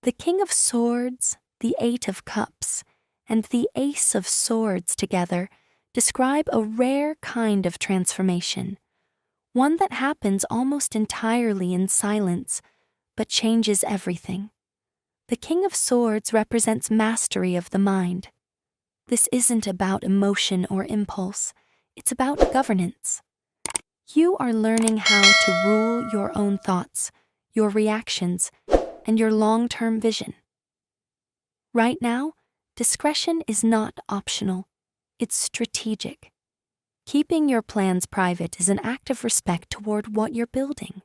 The King of Swords, the Eight of Cups, and the Ace of Swords together describe a rare kind of transformation, one that happens almost entirely in silence, but changes everything. The King of Swords represents mastery of the mind. This isn't about emotion or impulse, it's about governance. You are learning how to rule your own thoughts, your reactions, and your long-term vision. Right now, discretion is not optional, it's strategic. Keeping your plans private is an act of respect toward what you're building.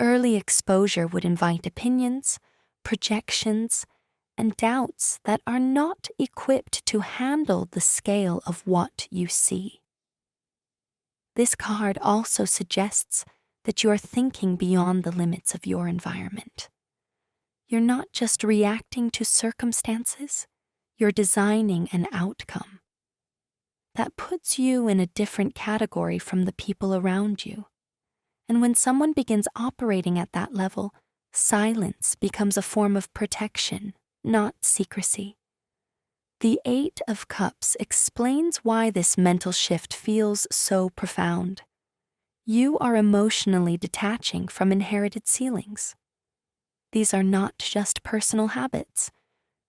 Early exposure would invite opinions, projections, and doubts that are not equipped to handle the scale of what you see. This card also suggests that you are thinking beyond the limits of your environment. You're not just reacting to circumstances, you're designing an outcome. That puts you in a different category from the people around you. And when someone begins operating at that level, silence becomes a form of protection, not secrecy. The Eight of Cups explains why this mental shift feels so profound. You are emotionally detaching from inherited ceilings. These are not just personal habits.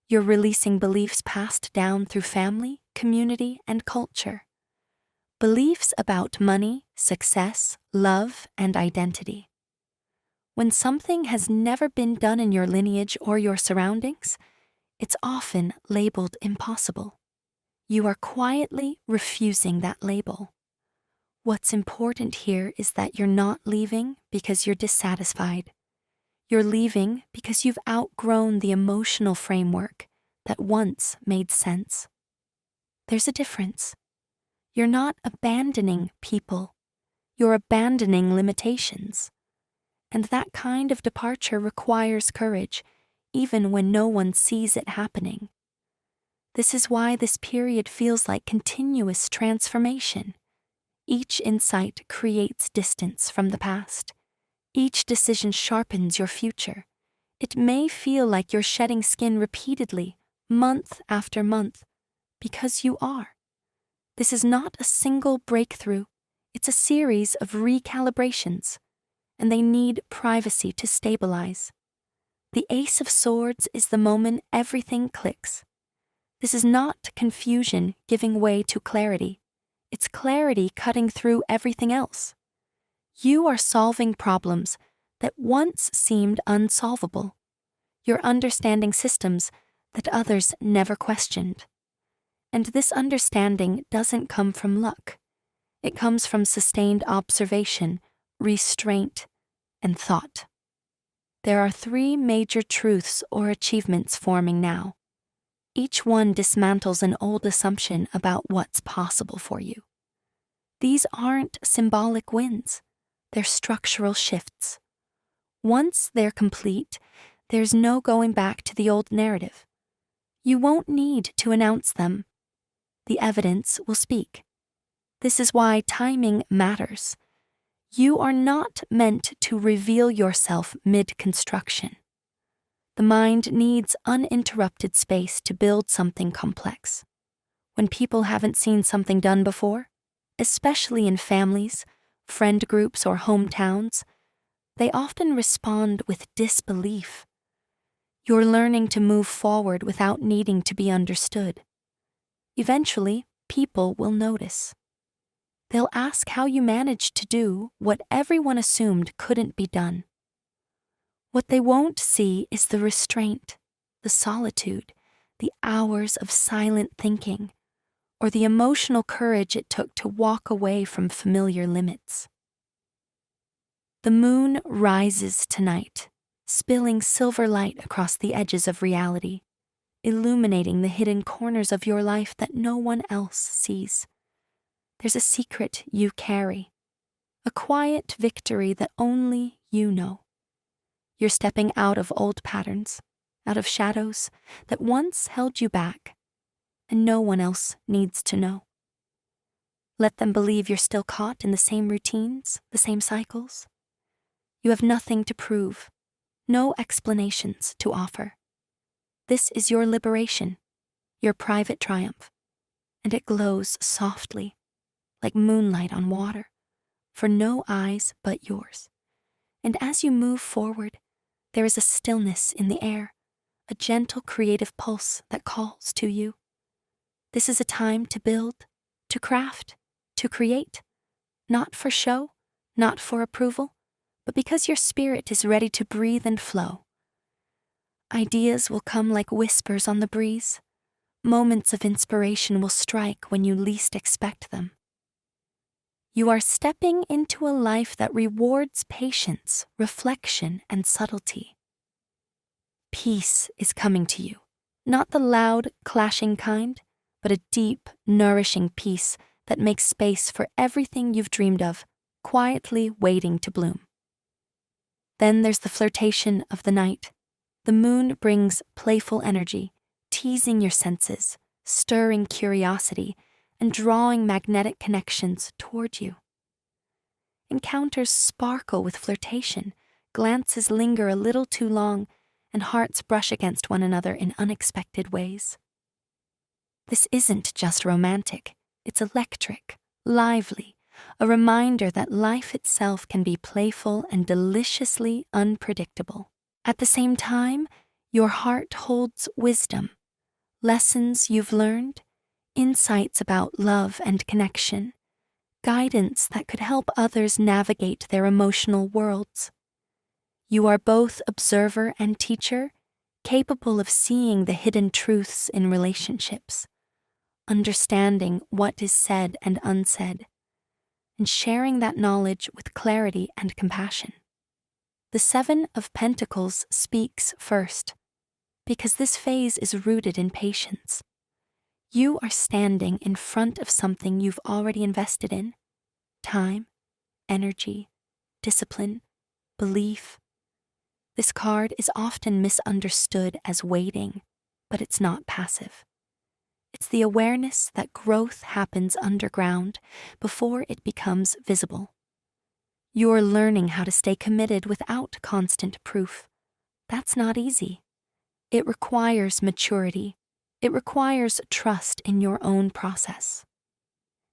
You're releasing beliefs passed down through family, community, and culture. Beliefs about money, success, love, and identity. When something has never been done in your lineage or your surroundings, it's often labeled impossible. You are quietly refusing that label. What's important here is that you're not leaving because you're dissatisfied. You're leaving because you've outgrown the emotional framework that once made sense. There's a difference. You're not abandoning people. You're abandoning limitations. And that kind of departure requires courage, even when no one sees it happening. This is why this period feels like continuous transformation. Each insight creates distance from the past. Each decision sharpens your future. It may feel like you're shedding skin repeatedly, month after month, because you are. This is not a single breakthrough. It's a series of recalibrations, and they need privacy to stabilize. The Ace of Swords is the moment everything clicks. This is not confusion giving way to clarity. It's clarity cutting through everything else. You are solving problems that once seemed unsolvable. You're understanding systems that others never questioned. And this understanding doesn't come from luck. It comes from sustained observation, restraint, and thought. There are 3 major truths or achievements forming now. Each one dismantles an old assumption about what's possible for you. These aren't symbolic wins. They're structural shifts. Once they're complete, there's no going back to the old narrative. You won't need to announce them. The evidence will speak. This is why timing matters. You are not meant to reveal yourself mid-construction. The mind needs uninterrupted space to build something complex. When people haven't seen something done before, especially in families, friend groups, or hometowns, they often respond with disbelief. You're learning to move forward without needing to be understood. Eventually, people will notice. They'll ask how you managed to do what everyone assumed couldn't be done. What they won't see is the restraint, the solitude, the hours of silent thinking, or the emotional courage it took to walk away from familiar limits. The moon rises tonight, spilling silver light across the edges of reality, illuminating the hidden corners of your life that no one else sees. There's a secret you carry, a quiet victory that only you know. You're stepping out of old patterns, out of shadows that once held you back, and no one else needs to know. Let them believe you're still caught in the same routines, the same cycles. You have nothing to prove, no explanations to offer. This is your liberation, your private triumph, and it glows softly, like moonlight on water, for no eyes but yours. And as you move forward, there is a stillness in the air, a gentle creative pulse that calls to you. This is a time to build, to craft, to create, not for show, not for approval, but because your spirit is ready to breathe and flow. Ideas will come like whispers on the breeze. Moments of inspiration will strike when you least expect them. You are stepping into a life that rewards patience, reflection, and subtlety. Peace is coming to you, not the loud, clashing kind, but a deep, nourishing peace that makes space for everything you've dreamed of, quietly waiting to bloom. Then there's the flirtation of the night. The moon brings playful energy, teasing your senses, stirring curiosity, and drawing magnetic connections toward you. Encounters sparkle with flirtation, glances linger a little too long, and hearts brush against one another in unexpected ways. This isn't just romantic, it's electric, lively, a reminder that life itself can be playful and deliciously unpredictable. At the same time, your heart holds wisdom, lessons you've learned, insights about love and connection, guidance that could help others navigate their emotional worlds. You are both observer and teacher, capable of seeing the hidden truths in relationships, understanding what is said and unsaid, and sharing that knowledge with clarity and compassion. The Seven of Pentacles speaks first, because this phase is rooted in patience. You are standing in front of something you've already invested in: time, energy, discipline, belief. This card is often misunderstood as waiting, but it's not passive. It's the awareness that growth happens underground before it becomes visible. You're learning how to stay committed without constant proof. That's not easy. It requires maturity. It requires trust in your own process.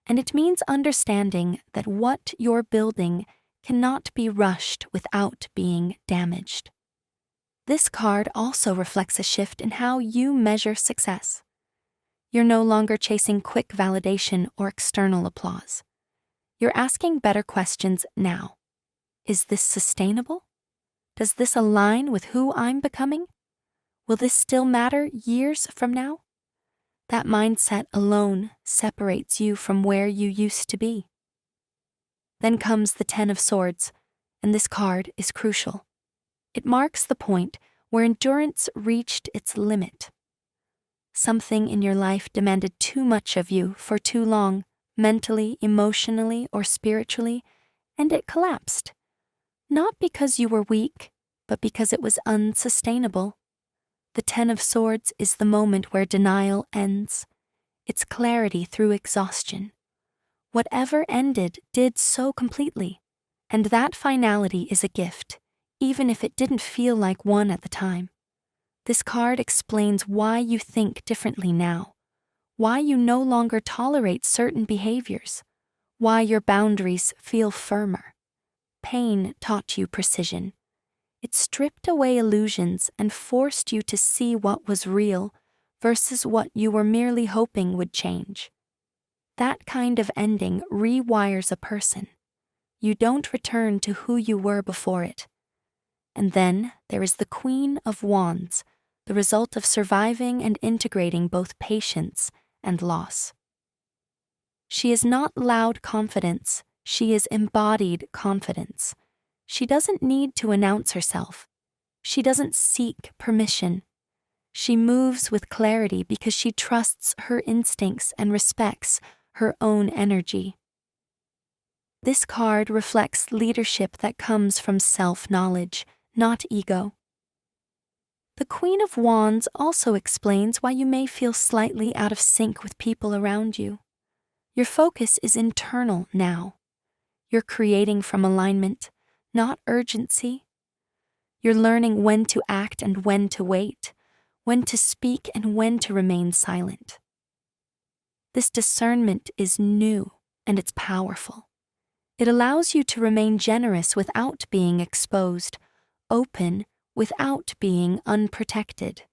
And it means understanding that what you're building cannot be rushed without being damaged. This card also reflects a shift in how you measure success. You're no longer chasing quick validation or external applause. You're asking better questions now. Is this sustainable? Does this align with who I'm becoming? Will this still matter years from now? That mindset alone separates you from where you used to be. Then comes the Ten of Swords, and this card is crucial. It marks the point where endurance reached its limit. Something in your life demanded too much of you for too long, mentally, emotionally, or spiritually, and it collapsed. Not because you were weak, but because it was unsustainable. The Ten of Swords is the moment where denial ends. It's clarity through exhaustion. Whatever ended did so completely, and that finality is a gift, even if it didn't feel like one at the time. This card explains why you think differently now, why you no longer tolerate certain behaviors, why your boundaries feel firmer. Pain taught you precision. It stripped away illusions and forced you to see what was real versus what you were merely hoping would change. That kind of ending rewires a person. You don't return to who you were before it. And then there is the Queen of Wands, the result of surviving and integrating both patience and loss. She is not loud confidence, she is embodied confidence. She doesn't need to announce herself. She doesn't seek permission. She moves with clarity because she trusts her instincts and respects her own energy. This card reflects leadership that comes from self-knowledge, not ego. The Queen of Wands also explains why you may feel slightly out of sync with people around you. Your focus is internal now. You're creating from alignment, not urgency. You're learning when to act and when to wait, when to speak and when to remain silent. This discernment is new and it's powerful. It allows you to remain generous without being exposed, open without being unprotected.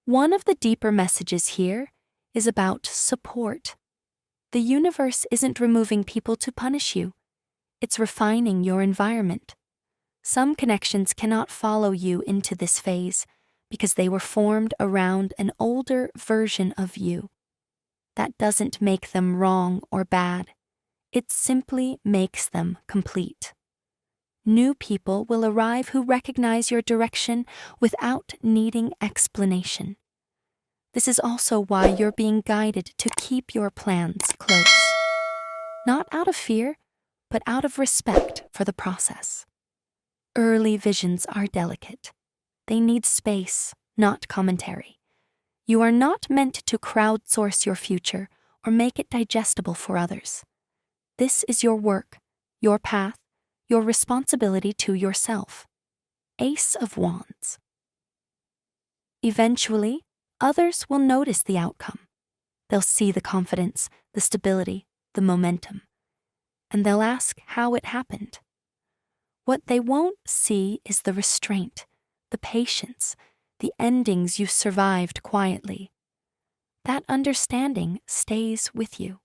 One of the deeper messages here is about support. The universe isn't removing people to punish you. It's refining your environment. Some connections cannot follow you into this phase because they were formed around an older version of you. That doesn't make them wrong or bad. It simply makes them complete. New people will arrive who recognize your direction without needing explanation. This is also why you're being guided to keep your plans close. Not out of fear, but out of respect for the process. Early visions are delicate. They need space, not commentary. You are not meant to crowdsource your future or make it digestible for others. This is your work, your path, your responsibility to yourself. Ace of Wands. Eventually, others will notice the outcome. They'll see the confidence, the stability, the momentum, and they'll ask how it happened. What they won't see is the restraint, the patience, the endings you survived quietly. That understanding stays with you.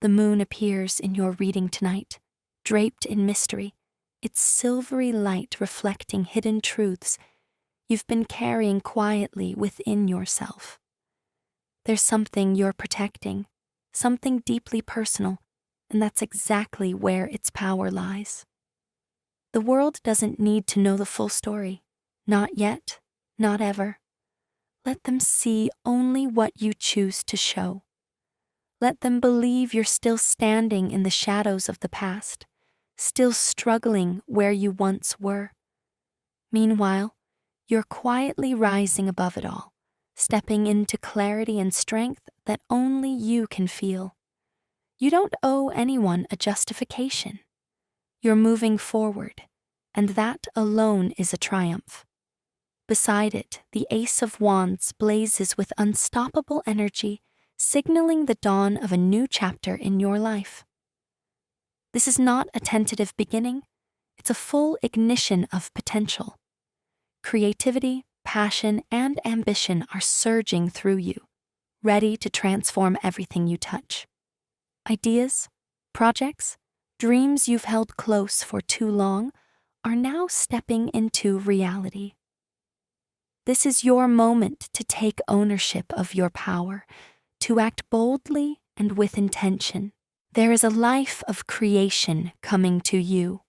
The moon appears in your reading tonight, draped in mystery, its silvery light reflecting hidden truths you've been carrying quietly within yourself. There's something you're protecting, something deeply personal, and that's exactly where its power lies. The world doesn't need to know the full story. Not yet, not ever. Let them see only what you choose to show. Let them believe you're still standing in the shadows of the past, still struggling where you once were. Meanwhile, you're quietly rising above it all, stepping into clarity and strength that only you can feel. You don't owe anyone a justification. You're moving forward, and that alone is a triumph. Beside it, the Ace of Wands blazes with unstoppable energy, signaling the dawn of a new chapter in your life. This is not a tentative beginning, it's a full ignition of potential. Creativity, passion, and ambition are surging through you, ready to transform everything you touch. Ideas, projects, dreams you've held close for too long are now stepping into reality. This is your moment to take ownership of your power, to act boldly and with intention. There is a life of creation coming to you.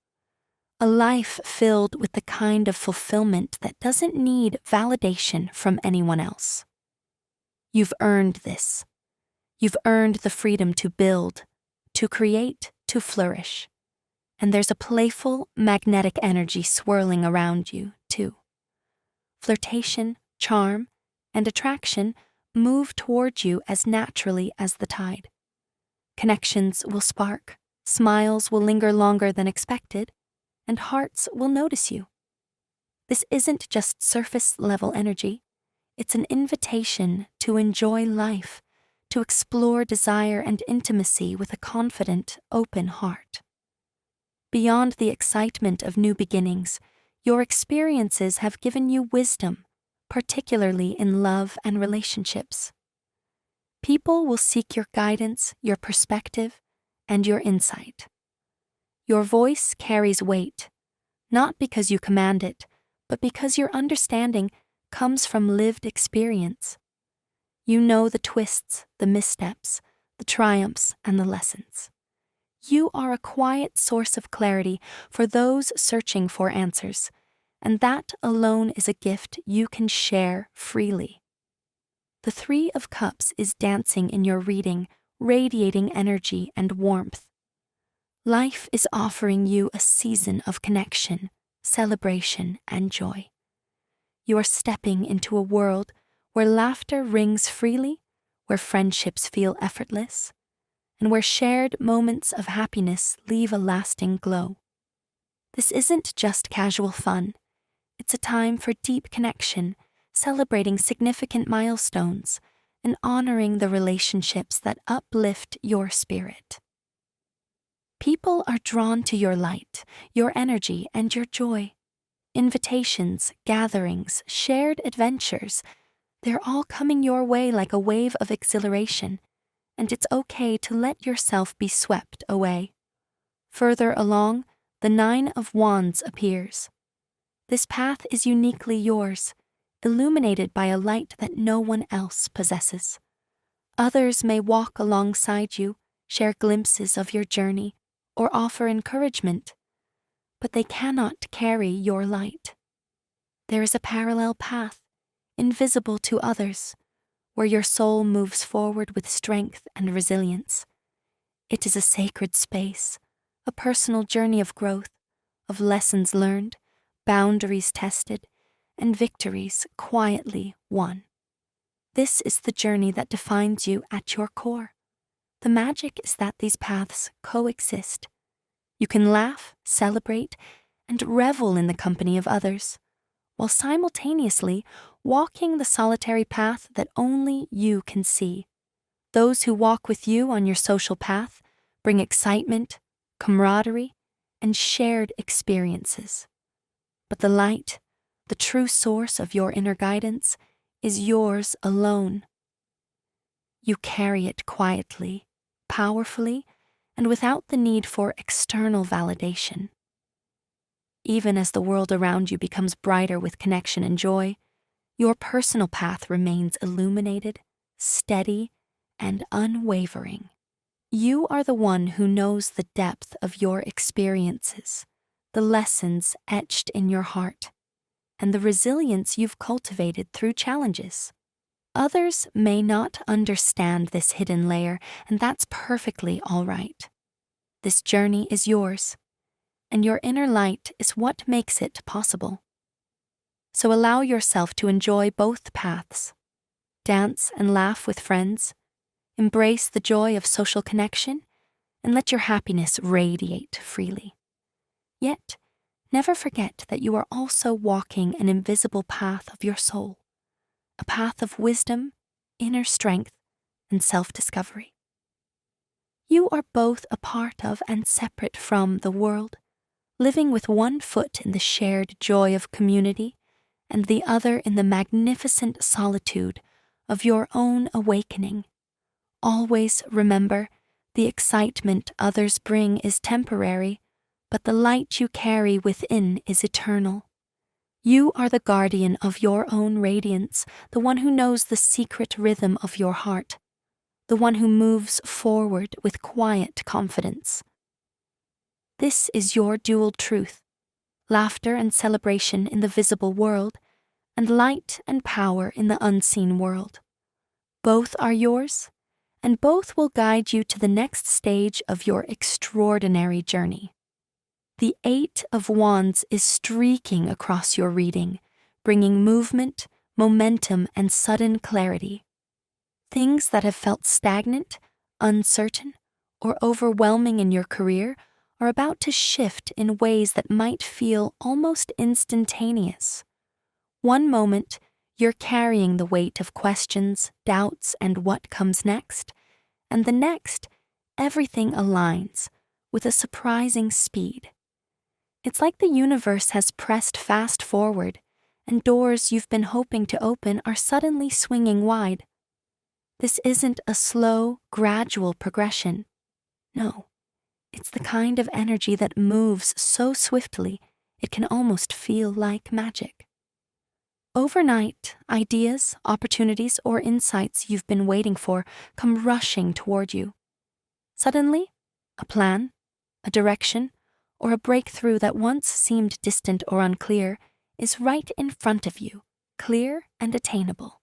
A life filled with the kind of fulfillment that doesn't need validation from anyone else. You've earned this. You've earned the freedom to build, to create, to flourish. And there's a playful, magnetic energy swirling around you, too. Flirtation, charm, and attraction move toward you as naturally as the tide. Connections will spark, smiles will linger longer than expected, and hearts will notice you. This isn't just surface-level energy. It's an invitation to enjoy life, to explore desire and intimacy with a confident, open heart. Beyond the excitement of new beginnings, your experiences have given you wisdom, particularly in love and relationships. People will seek your guidance, your perspective, and your insight. Your voice carries weight, not because you command it, but because your understanding comes from lived experience. You know the twists, the missteps, the triumphs, and the lessons. You are a quiet source of clarity for those searching for answers, and that alone is a gift you can share freely. The Three of Cups is dancing in your reading, radiating energy and warmth. Life is offering you a season of connection, celebration, and joy. You are stepping into a world where laughter rings freely, where friendships feel effortless, and where shared moments of happiness leave a lasting glow. This isn't just casual fun. It's a time for deep connection, celebrating significant milestones, and honoring the relationships that uplift your spirit. People are drawn to your light, your energy, and your joy. Invitations, gatherings, shared adventures, they're all coming your way like a wave of exhilaration, and it's okay to let yourself be swept away. Further along, the Nine of Wands appears. This path is uniquely yours, illuminated by a light that no one else possesses. Others may walk alongside you, share glimpses of your journey, or offer encouragement, but they cannot carry your light. There is a parallel path, invisible to others, where your soul moves forward with strength and resilience. It is a sacred space, a personal journey of growth, of lessons learned, boundaries tested, and victories quietly won. This is the journey that defines you at your core. The magic is that these paths coexist. You can laugh, celebrate, and revel in the company of others, while simultaneously walking the solitary path that only you can see. Those who walk with you on your social path bring excitement, camaraderie, and shared experiences. But the light, the true source of your inner guidance, is yours alone. You carry it quietly, powerfully, and without the need for external validation. Even as the world around you becomes brighter with connection and joy, your personal path remains illuminated, steady, and unwavering. You are the one who knows the depth of your experiences, the lessons etched in your heart, and the resilience you've cultivated through challenges. Others may not understand this hidden layer, and that's perfectly all right. This journey is yours, and your inner light is what makes it possible. So allow yourself to enjoy both paths. Dance and laugh with friends, embrace the joy of social connection, and let your happiness radiate freely. Yet, never forget that you are also walking an invisible path of your soul, a path of wisdom, inner strength, and self-discovery. You are both a part of and separate from the world, living with one foot in the shared joy of community and the other in the magnificent solitude of your own awakening. Always remember, the excitement others bring is temporary, but the light you carry within is eternal. You are the guardian of your own radiance, the one who knows the secret rhythm of your heart, the one who moves forward with quiet confidence. This is your dual truth, laughter and celebration in the visible world, and light and power in the unseen world. Both are yours, and both will guide you to the next stage of your extraordinary journey. The Eight of Wands is streaking across your reading, bringing movement, momentum, and sudden clarity. Things that have felt stagnant, uncertain, or overwhelming in your career are about to shift in ways that might feel almost instantaneous. One moment, you're carrying the weight of questions, doubts, and what comes next, and the next, everything aligns with a surprising speed. It's like the universe has pressed fast forward, and doors you've been hoping to open are suddenly swinging wide. This isn't a slow, gradual progression. No, it's the kind of energy that moves so swiftly it can almost feel like magic. Overnight, ideas, opportunities, or insights you've been waiting for come rushing toward you. Suddenly, a plan, a direction, or a breakthrough that once seemed distant or unclear is right in front of you, clear and attainable.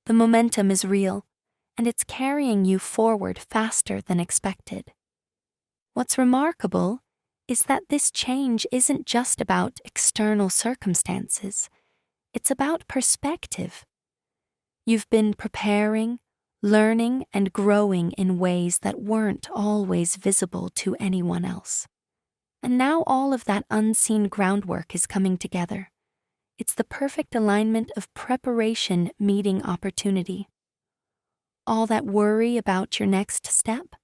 The momentum is real, and it's carrying you forward faster than expected. What's remarkable is that this change isn't just about external circumstances. It's about perspective. You've been preparing, learning, and growing in ways that weren't always visible to anyone else. And now all of that unseen groundwork is coming together. It's the perfect alignment of preparation meeting opportunity. All that worry about your next step?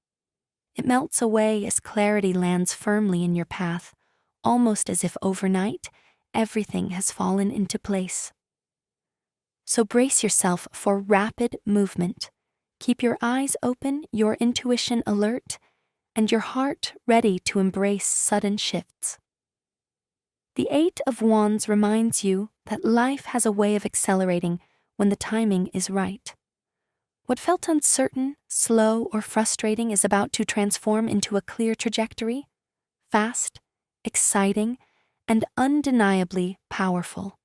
It melts away as clarity lands firmly in your path, almost as if overnight, everything has fallen into place. So brace yourself for rapid movement. Keep your eyes open, your intuition alert, and your heart ready to embrace sudden shifts. The Eight of Wands reminds you that life has a way of accelerating when the timing is right. What felt uncertain, slow, or frustrating is about to transform into a clear trajectory, fast, exciting, and undeniably powerful.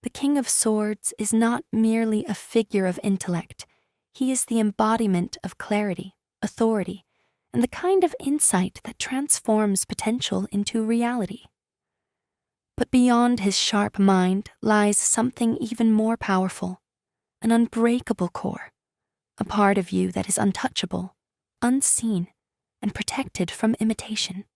The King of Swords is not merely a figure of intellect. He is the embodiment of clarity, authority, and the kind of insight that transforms potential into reality. But beyond his sharp mind lies something even more powerful, an unbreakable core, a part of you that is untouchable, unseen, and protected from imitation.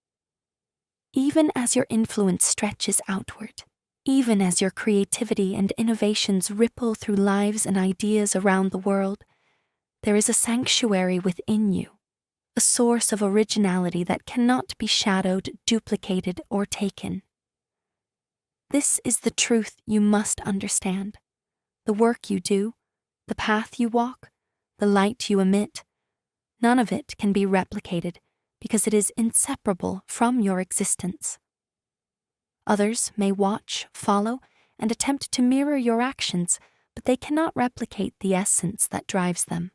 Even as your influence stretches outward, even as your creativity and innovations ripple through lives and ideas around the world, there is a sanctuary within you, a source of originality that cannot be shadowed, duplicated, or taken. This is the truth you must understand. The work you do, the path you walk, the light you emit, none of it can be replicated because it is inseparable from your existence. Others may watch, follow, and attempt to mirror your actions, but they cannot replicate the essence that drives them.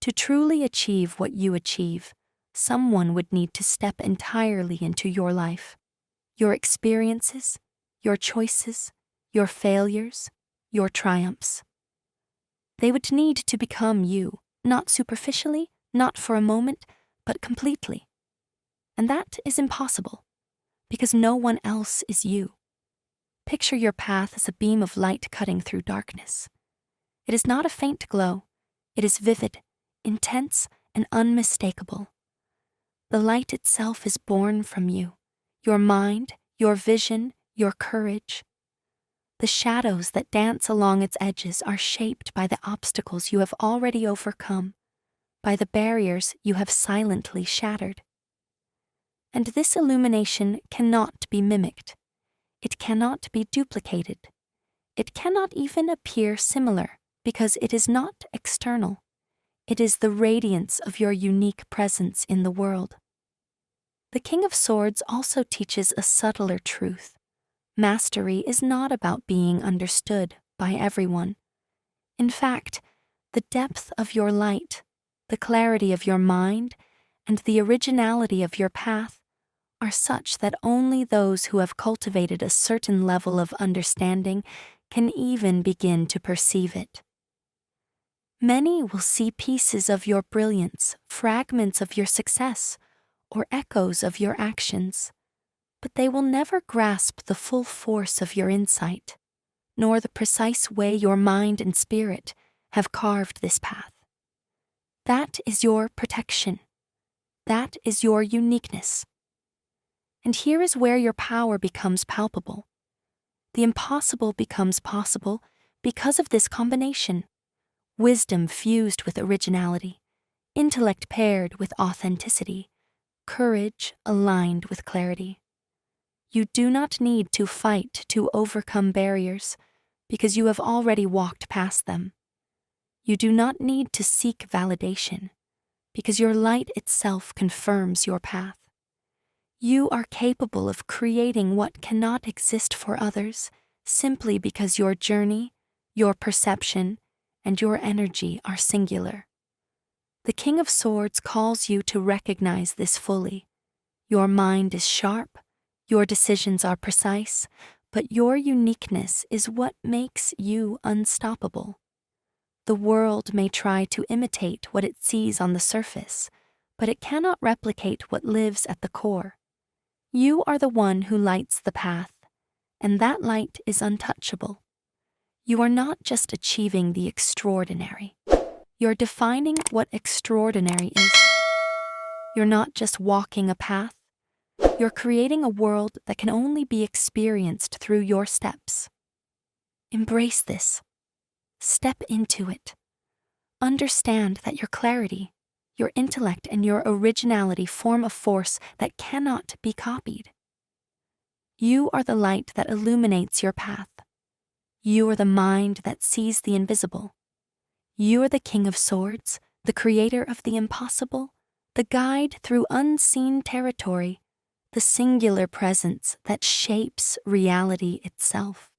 To truly achieve what you achieve, someone would need to step entirely into your life, your experiences, your choices, your failures, your triumphs. They would need to become you, not superficially, not for a moment, but completely. And that is impossible, because no one else is you. Picture your path as a beam of light cutting through darkness. It is not a faint glow. It is vivid, intense, and unmistakable. The light itself is born from you, your mind, your vision, your courage. The shadows that dance along its edges are shaped by the obstacles you have already overcome, by the barriers you have silently shattered. And this illumination cannot be mimicked. It cannot be duplicated. It cannot even appear similar because it is not external. It is the radiance of your unique presence in the world. The King of Swords also teaches a subtler truth. Mastery is not about being understood by everyone. In fact, the depth of your light, the clarity of your mind, and the originality of your path are such that only those who have cultivated a certain level of understanding can even begin to perceive it. Many will see pieces of your brilliance, fragments of your success, or echoes of your actions, but they will never grasp the full force of your insight, nor the precise way your mind and spirit have carved this path. That is your protection. That is your uniqueness. And here is where your power becomes palpable. The impossible becomes possible because of this combination: wisdom fused with originality, intellect paired with authenticity, courage aligned with clarity. You do not need to fight to overcome barriers because you have already walked past them. You do not need to seek validation because your light itself confirms your path. You are capable of creating what cannot exist for others simply because your journey, your perception, and your energy are singular. The King of Swords calls you to recognize this fully. Your mind is sharp, your decisions are precise, but your uniqueness is what makes you unstoppable. The world may try to imitate what it sees on the surface, but it cannot replicate what lives at the core. You are the one who lights the path, and that light is untouchable. You are not just achieving the extraordinary. You're defining what extraordinary is. You're not just walking a path. You're creating a world that can only be experienced through your steps. Embrace this. Step into it. Understand that your clarity, your intellect, and your originality form a force that cannot be copied. You are the light that illuminates your path. You are the mind that sees the invisible. You are the King of Swords, the creator of the impossible, the guide through unseen territory, the singular presence that shapes reality itself.